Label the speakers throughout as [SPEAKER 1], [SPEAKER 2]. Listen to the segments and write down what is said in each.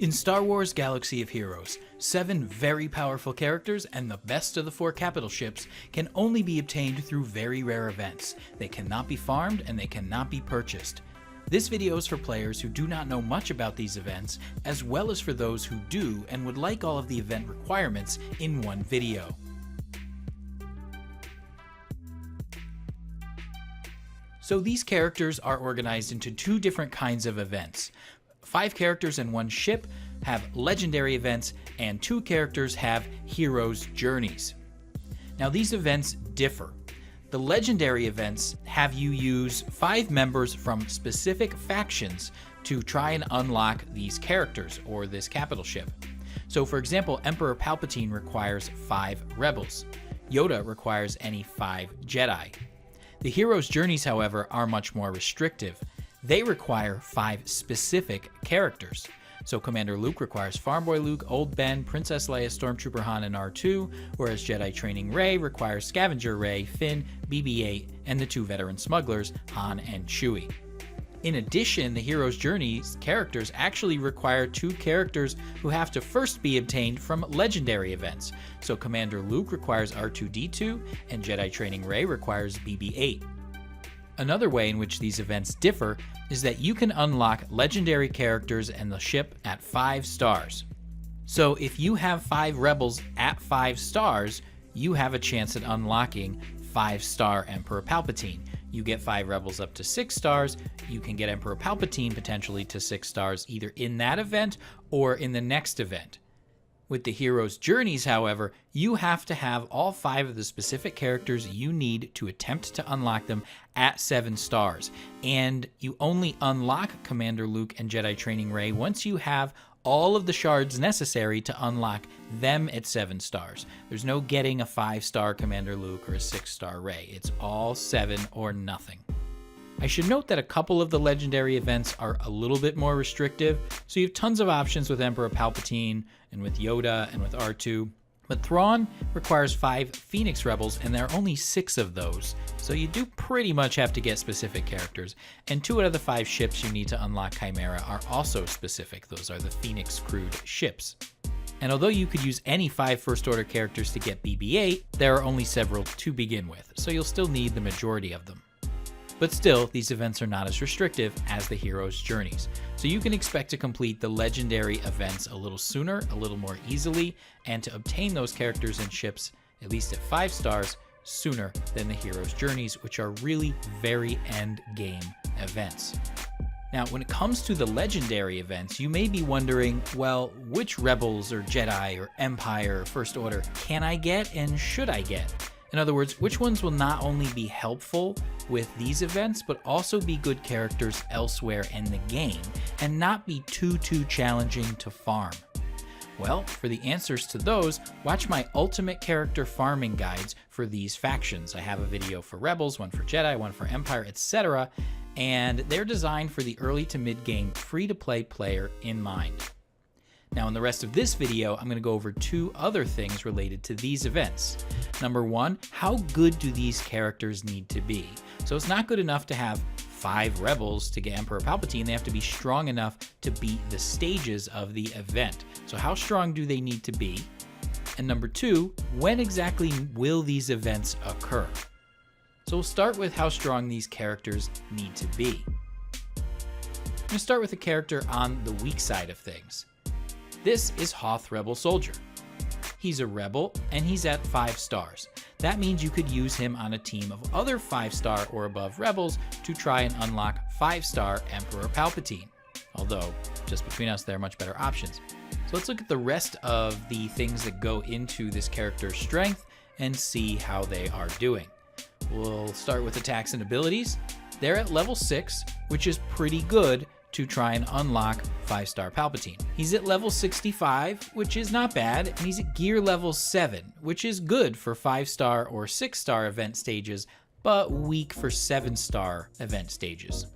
[SPEAKER 1] In Star Wars Galaxy of Heroes, 7 very powerful characters and the best of the 4 capital ships can only be obtained through very rare events. They cannot be farmed and they cannot be purchased. This video is for players who do not know much about these events, as well as for those who do and would like all of the event requirements in one video. So these characters are organized into 2 different kinds of events. 5 characters and 1 ship have legendary events, and 2 characters have heroes' journeys. Now these events differ. The legendary events have you use 5 members from specific factions to try and unlock these characters or this capital ship. So for example, Emperor Palpatine requires 5 rebels. Yoda requires any 5 Jedi. The heroes' journeys, however, are much more restrictive. They require 5 specific characters. So Commander Luke requires Farm Boy Luke, Old Ben, Princess Leia, Stormtrooper Han, and R2, whereas Jedi Training Rey requires Scavenger Rey, Finn, BB-8, and the 2 veteran smugglers, Han and Chewie. In addition, the hero's journeys characters actually require 2 characters who have to first be obtained from legendary events. So Commander Luke requires R2-D2, and Jedi Training Rey requires BB-8. Another way in which these events differ is that you can unlock legendary characters and the ship at 5 stars. So if you have 5 rebels at 5 stars, you have a chance at unlocking 5-star Emperor Palpatine. You get 5 rebels up to 6 stars, you can get Emperor Palpatine potentially to 6 stars either in that event or in the next event. With the hero's journeys, however, you have to have all 5 of the specific characters you need to attempt to unlock them at 7 stars. And you only unlock Commander Luke and Jedi Training Rey once you have all of the shards necessary to unlock them at 7 stars. There's no getting a 5-star Commander Luke or a 6-star Rey. It's all 7 or nothing. I should note that a couple of the legendary events are a little bit more restrictive, so you have tons of options with Emperor Palpatine and with Yoda and with R2. But Thrawn requires 5 Phoenix Rebels, and there are only 6 of those, so you do pretty much have to get specific characters. And 2 out of the 5 ships you need to unlock Chimera are also specific. Those are the Phoenix crewed ships. And although you could use any 5 First Order characters to get BB-8, there are only several to begin with, so you'll still need the majority of them. But still, these events are not as restrictive as the hero's journeys. So you can expect to complete the legendary events a little sooner, a little more easily, and to obtain those characters and ships, at least at 5 stars, sooner than the hero's journeys, which are really very end game events. Now, when it comes to the legendary events, you may be wondering, well, which rebels or Jedi or Empire or First Order can I get and should I get? In other words, which ones will not only be helpful with these events, but also be good characters elsewhere in the game and not be too challenging to farm? Well, for the answers to those, watch my ultimate character farming guides for these factions. I have a video for Rebels, one for Jedi, one for Empire, etc. And they're designed for the early to mid-game free-to-play player in mind. Now in the rest of this video, I'm going to go over 2 other things related to these events. Number 1, how good do these characters need to be? So it's not good enough to have 5 rebels to get Emperor Palpatine. They have to be strong enough to beat the stages of the event. So how strong do they need to be? And number 2, when exactly will these events occur? So we'll start with how strong these characters need to be. I'm going to start with a character on the weak side of things. This is Hoth Rebel Soldier. He's a rebel and he's at 5 stars. That means you could use him on a team of other 5-star or above rebels to try and unlock 5-star Emperor Palpatine. Although, just between us, there are much better options. So let's look at the rest of the things that go into this character's strength and see how they are doing. We'll start with attacks and abilities. They're at level 6, which is pretty good to try and unlock 5-star Palpatine. He's at level 65, which is not bad, and he's at gear level 7, which is good for 5-star or 6-star event stages, but weak for 7-star event stages.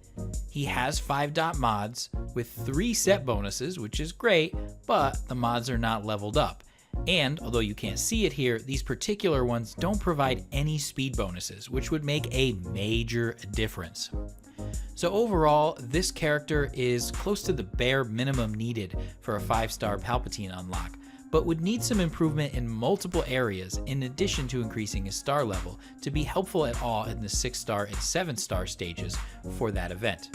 [SPEAKER 1] He has 5 dot mods with 3 set bonuses, which is great, but the mods are not leveled up. And although you can't see it here, these particular ones don't provide any speed bonuses, which would make a major difference. So overall, this character is close to the bare minimum needed for a 5-star Palpatine unlock, but would need some improvement in multiple areas in addition to increasing his star level to be helpful at all in the 6-star and 7-star stages for that event.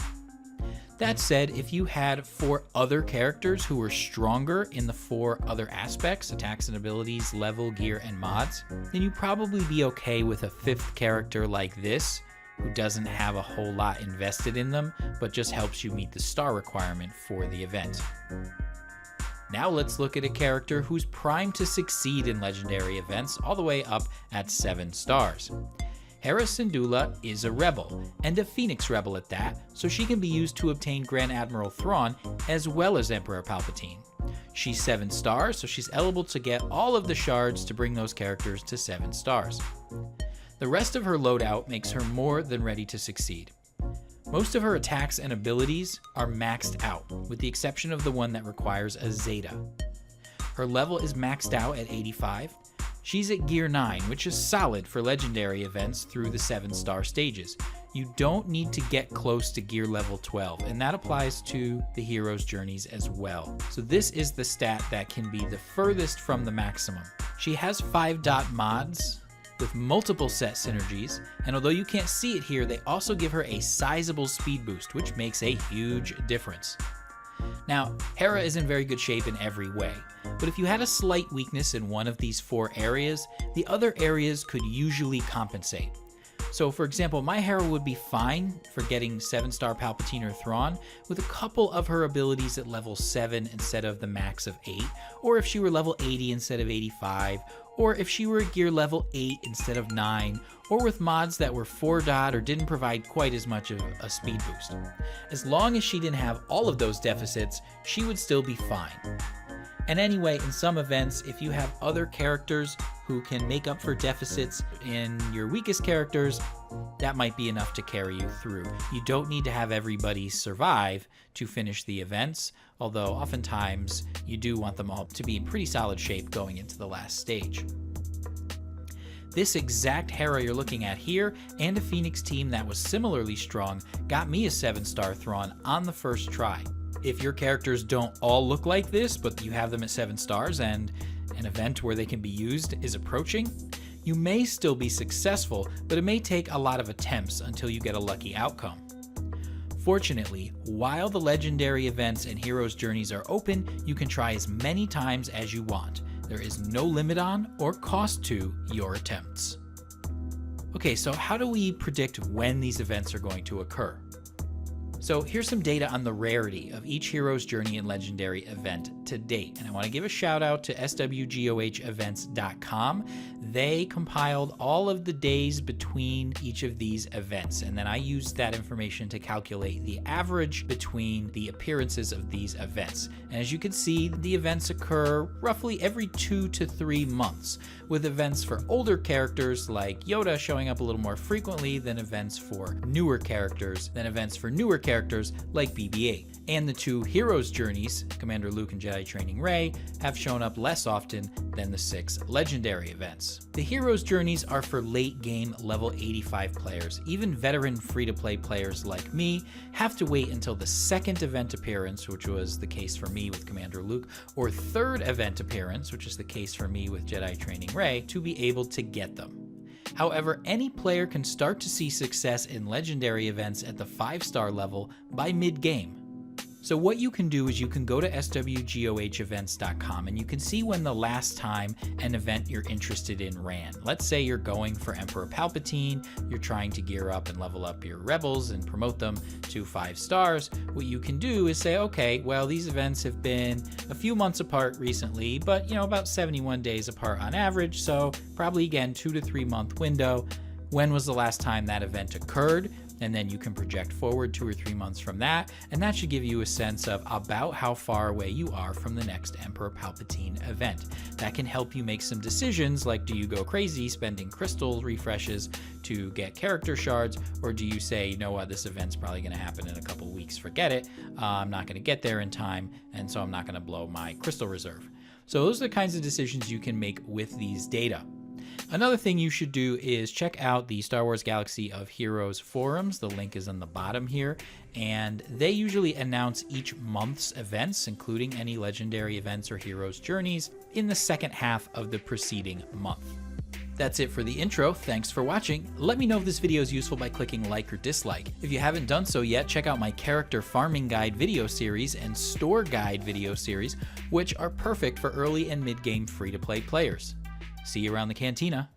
[SPEAKER 1] That said, if you had 4 other characters who were stronger in the 4 other aspects, attacks and abilities, level, gear, and mods, then you'd probably be okay with a 5th character like this, who doesn't have a whole lot invested in them, but just helps you meet the star requirement for the event. Now let's look at a character who's primed to succeed in legendary events all the way up at 7 stars. Hera Syndulla is a rebel, and a Phoenix rebel at that, so she can be used to obtain Grand Admiral Thrawn as well as Emperor Palpatine. She's 7 stars, so she's eligible to get all of the shards to bring those characters to 7 stars. The rest of her loadout makes her more than ready to succeed. Most of her attacks and abilities are maxed out, with the exception of the one that requires a Zeta. Her level is maxed out at 85. She's at Gear 9, which is solid for legendary events through the 7-star stages. You don't need to get close to Gear level 12, and that applies to the hero's journeys as well. So this is the stat that can be the furthest from the maximum. She has 5-dot mods with multiple set synergies, and although you can't see it here, they also give her a sizable speed boost, which makes a huge difference. Now, Hera is in very good shape in every way, but if you had a slight weakness in one of these 4 areas, the other areas could usually compensate. So for example, my Hera would be fine for getting 7-star Palpatine or Thrawn with a couple of her abilities at level 7 instead of the max of 8, or if she were level 80 instead of 85, or if she were at gear level 8 instead of 9, or with mods that were 4-dot or didn't provide quite as much of a speed boost. As long as she didn't have all of those deficits, she would still be fine. And anyway, in some events, if you have other characters who can make up for deficits in your weakest characters, that might be enough to carry you through. You don't need to have everybody survive to finish the events, although oftentimes you do want them all to be in pretty solid shape going into the last stage. This exact Hera you're looking at here, and a Phoenix team that was similarly strong, got me a 7-star Thrawn on the first try. If your characters don't all look like this, but you have them at 7 stars and an event where they can be used is approaching, you may still be successful, but it may take a lot of attempts until you get a lucky outcome. Fortunately, while the legendary events and heroes' journeys are open, you can try as many times as you want. There is no limit on or cost to your attempts. Okay, so how do we predict when these events are going to occur? So here's some data on the rarity of each hero's journey and legendary event to date. And I want to give a shout out to swgohevents.com. They compiled all of the days between each of these events, and then I used that information to calculate the average between the appearances of these events. And as you can see, the events occur roughly every 2 to 3 months, with events for older characters like Yoda showing up a little more frequently than events for newer characters like BB-8. And the 2 heroes' journeys, Commander Luke and Jedi Training Rey, have shown up less often than the 6 legendary events. The heroes' journeys are for late game level 85 players. Even veteran free-to-play players like me have to wait until the 2nd event appearance, which was the case for me with Commander Luke, or 3rd event appearance, which is the case for me with Jedi Training Rey, to be able to get them. However, any player can start to see success in legendary events at the 5-star level by mid-game. So what you can do is you can go to swgohevents.com and you can see when the last time an event you're interested in ran. Let's say you're going for Emperor Palpatine, you're trying to gear up and level up your rebels and promote them to 5 stars. What you can do is say, okay, well, these events have been a few months apart recently, but about 71 days apart on average, so probably again 2 to 3 month window. When was the last time that event occurred? And then you can project forward 2 or 3 months from that, and that should give you a sense of about how far away you are from the next Emperor Palpatine event. That can help you make some decisions, like do you go crazy spending crystal refreshes to get character shards, or do you say, you know what, this event's probably going to happen in a couple weeks, forget it, I'm not going to get there in time, and so I'm not going to blow my crystal reserve. So those are the kinds of decisions you can make with these data. Another thing you should do is check out the Star Wars Galaxy of Heroes forums. The link is on the bottom here, and they usually announce each month's events, including any legendary events or heroes' journeys, in the second half of the preceding month. That's it for the intro. Thanks for watching. Let me know if this video is useful by clicking like or dislike. If you haven't done so yet, check out my character farming guide video series and store guide video series, which are perfect for early and mid-game free-to-play players. See you around the cantina.